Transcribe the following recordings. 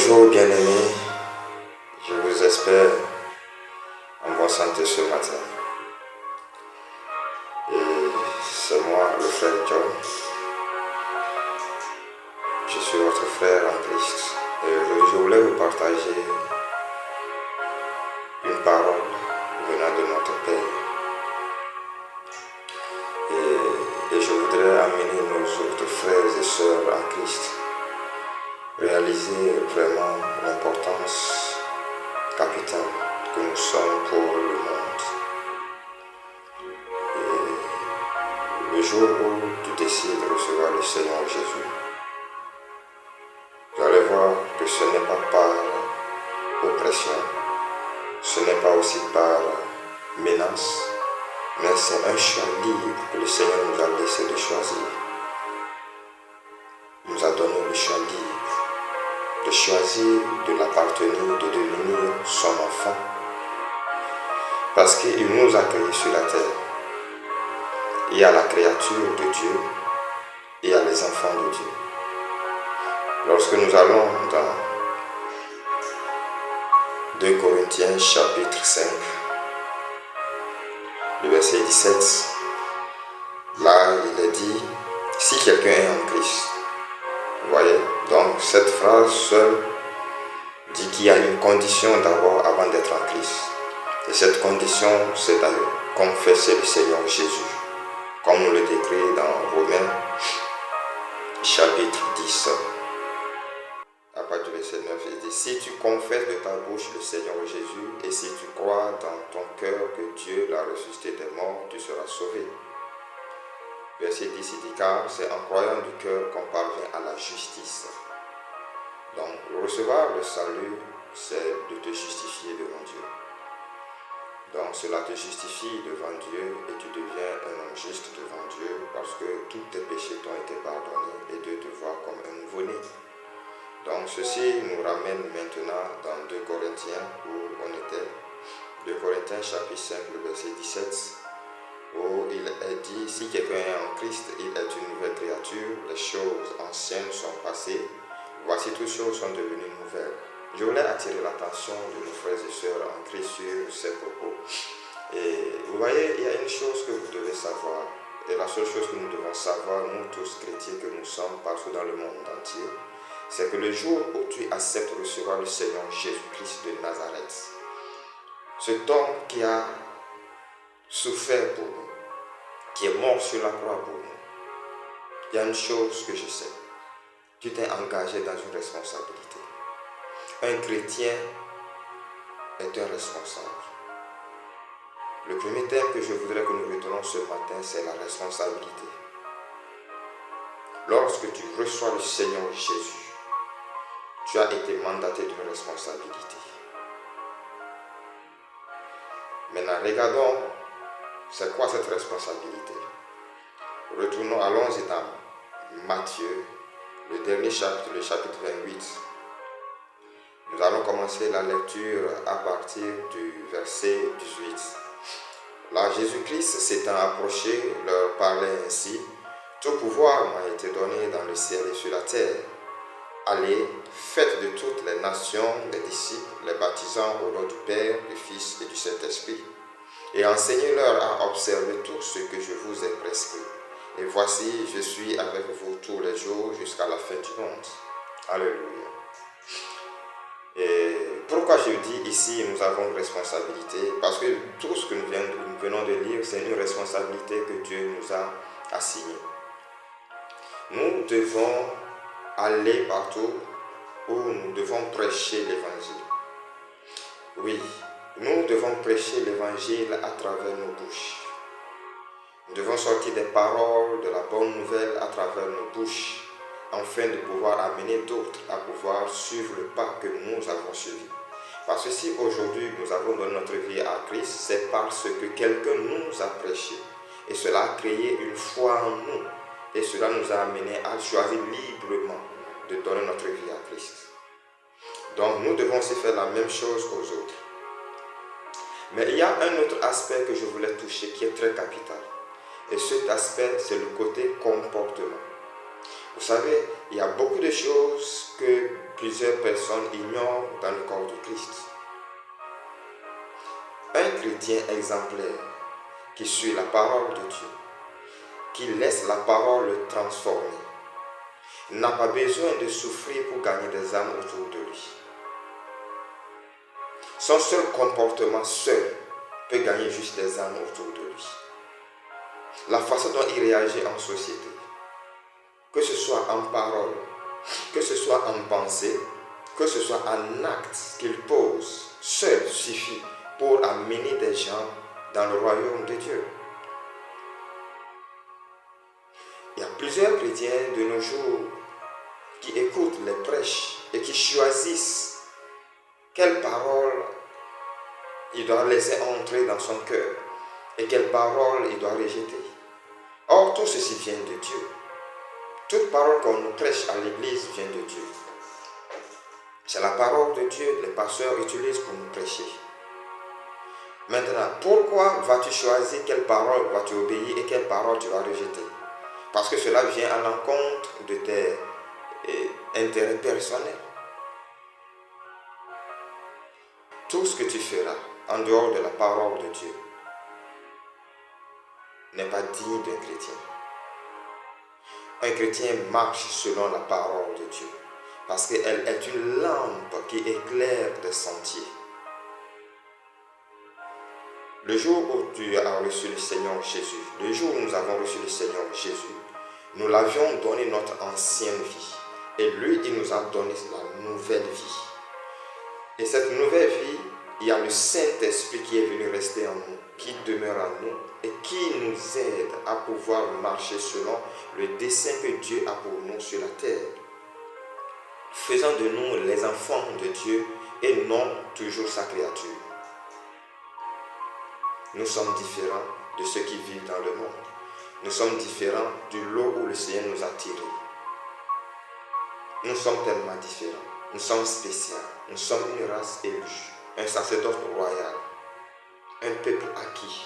Bonjour bien-aimés, je vous espère en bonne santé ce matin. Et c'est moi, le frère John. Je suis votre frère en Christ. Et aujourd'hui, je voulais vous partager une parole venant de notre Père. Et je voudrais amener nos autres frères et sœurs en Christ réaliser vraiment l'importance capitale que nous sommes pour le monde. Et le jour où tu décides de recevoir le Seigneur Jésus, vous allez voir que ce n'est pas par oppression, ce n'est pas aussi par menace, mais c'est un choix libre que le Seigneur nous a laissé de choisir. Il nous a donné le choix libre de choisir de l'appartenir, de devenir son enfant. Parce qu'il nous a créés sur la terre. Il y a la créature de Dieu et il y a les enfants de Dieu. Lorsque nous allons dans 2 Corinthiens chapitre 5, le verset 17, là il est dit, si quelqu'un est en Christ, vous voyez, donc cette phrase seule dit qu'il y a une condition d'abord avant d'être en Christ. Et cette condition, c'est de confesser le Seigneur Jésus. Comme nous le décrit dans Romains, chapitre 10. À partir du verset 9, il dit, si tu confesses de ta bouche le Seigneur Jésus, et si tu crois dans ton cœur que Dieu l'a ressuscité des morts, tu seras sauvé. Verset 10, il dit, car c'est en croyant du cœur qu'on parvient à la justice. Donc, recevoir le salut, c'est de te justifier devant Dieu. Donc, cela te justifie devant Dieu et tu deviens un homme juste devant Dieu parce que tous tes péchés t'ont été pardonnés et Dieu te voit comme un nouveau-né. Donc, ceci nous ramène maintenant dans 2 Corinthiens où on était. 2 Corinthiens chapitre 5, le verset 17. Où il est dit, si quelqu'un est en Christ, il est une nouvelle créature, les choses anciennes sont passées, voici toutes choses sont devenues nouvelles. Je voulais attirer l'attention de nos frères et sœurs en Christ sur ces propos. Et vous voyez, il y a une chose que vous devez savoir, et la seule chose que nous devons savoir, nous tous chrétiens que nous sommes partout dans le monde entier, c'est que le jour où tu acceptes de recevoir le Seigneur Jésus-Christ de Nazareth, cet homme qui a souffert pour nous, qui est mort sur la croix pour nous, il y a une chose que je sais, tu t'es engagé dans une responsabilité. Un chrétien est un responsable. Le premier thème que je voudrais que nous retenons ce matin, c'est la responsabilité. Lorsque tu reçois le Seigneur Jésus, tu as été mandaté d'une responsabilité. Maintenant, regardons, c'est quoi cette responsabilité? Retournons, allons-y dans Matthieu, le dernier chapitre, le chapitre 28. Nous allons commencer la lecture à partir du verset 18. Là, Jésus-Christ s'étant approché, leur parlait ainsi, « Tout pouvoir m'a été donné dans le ciel et sur la terre. Allez, faites de toutes les nations des disciples, les baptisant au nom du Père, du Fils et du Saint-Esprit, et enseignez-leur à observer tout ce que je vous ai prescrit. Et voici, je suis avec vous tous les jours jusqu'à la fin du monde. » Alléluia. Et pourquoi je dis ici, nous avons une responsabilité? Parce que tout ce que nous venons de lire, c'est une responsabilité que Dieu nous a assignée. Nous devons aller partout où nous devons prêcher l'évangile. Oui, nous devons prêcher l'évangile à travers nos bouches. Nous devons sortir des paroles de la bonne nouvelle à travers nos bouches, afin de pouvoir amener d'autres à pouvoir suivre le pas que nous avons suivi. Parce que si aujourd'hui nous avons donné notre vie à Christ, c'est parce que quelqu'un nous a prêché. Et cela a créé une foi en nous. Et cela nous a amené à choisir librement de donner notre vie à Christ. Donc nous devons aussi faire la même chose aux autres. Mais il y a un autre aspect que je voulais toucher qui est très capital. Et cet aspect, c'est le côté comportement. Vous savez, il y a beaucoup de choses que plusieurs personnes ignorent dans le corps de Christ. Un chrétien exemplaire qui suit la parole de Dieu, qui laisse la parole le transformer, n'a pas besoin de souffrir pour gagner des âmes autour de lui. Son seul comportement seul peut gagner juste des âmes autour de lui. La façon dont il réagit en société, que ce soit en parole, que ce soit en pensée, que ce soit en acte qu'il pose, seul suffit pour amener des gens dans le royaume de Dieu. Il y a plusieurs chrétiens de nos jours qui écoutent les prêches et qui choisissent quelles paroles il doit laisser entrer dans son cœur et quelles paroles il doit rejeter. Or, tout ceci vient de Dieu. Toute parole qu'on nous prêche à l'église vient de Dieu. C'est la parole de Dieu que les pasteurs utilisent pour nous prêcher. Maintenant, pourquoi vas-tu choisir quelle parole vas-tu obéir et quelle parole tu vas rejeter? Parce que cela vient à l'encontre de tes intérêts personnels. Tout ce que tu feras en dehors de la parole de Dieu n'est pas digne d'un chrétien. Un chrétien marche selon la parole de Dieu parce qu'elle est une lampe qui éclaire des sentiers. Le jour où tu as reçu le Seigneur Jésus, le jour où nous avons reçu le Seigneur Jésus, nous l'avions donné notre ancienne vie. Et lui, il nous a donné la nouvelle vie. Et cette nouvelle vie, il y a le Saint-Esprit qui est venu rester en nous, qui demeure en nous et qui nous aide à pouvoir marcher selon le dessein que Dieu a pour nous sur la terre. Faisant de nous les enfants de Dieu et non toujours sa créature. Nous sommes différents de ceux qui vivent dans le monde. Nous sommes différents du lot où le Seigneur nous a tirés. Nous sommes tellement différents. Nous sommes spéciaux. Nous sommes une race élue, un sacerdoce royal, un peuple acquis.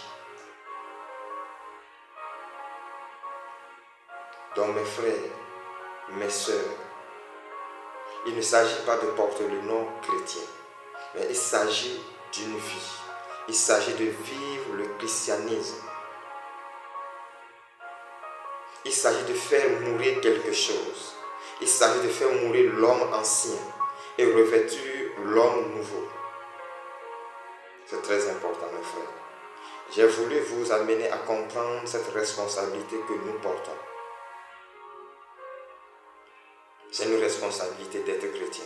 Donc mes frères, mes sœurs, il ne s'agit pas de porter le nom chrétien, mais il s'agit d'une vie. Il s'agit de vivre le christianisme. Il s'agit de faire mourir quelque chose. Il s'agit de faire mourir l'homme ancien et revêtir l'homme nouveau. C'est très important, mes frères. J'ai voulu vous amener à comprendre cette responsabilité que nous portons. C'est une responsabilité d'être chrétien.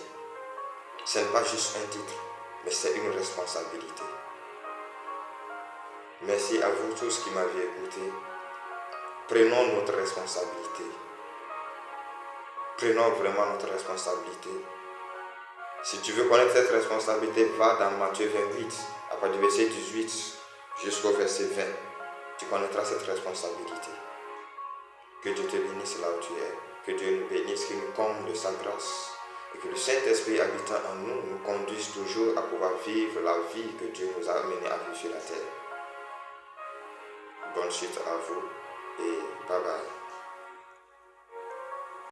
Ce n'est pas juste un titre, mais c'est une responsabilité. Merci à vous tous qui m'avez écouté. Prenons notre responsabilité. Prenons vraiment notre responsabilité. Si tu veux connaître cette responsabilité, va dans Matthieu 28, à partir du verset 18 jusqu'au verset 20. Tu connaîtras cette responsabilité. Que Dieu te bénisse là où tu es. Que Dieu nous bénisse, qu'il nous comble de sa grâce. Et que le Saint-Esprit habitant en nous nous conduise toujours à pouvoir vivre la vie que Dieu nous a amenés à vivre sur la terre. Bonne suite à vous et bye bye.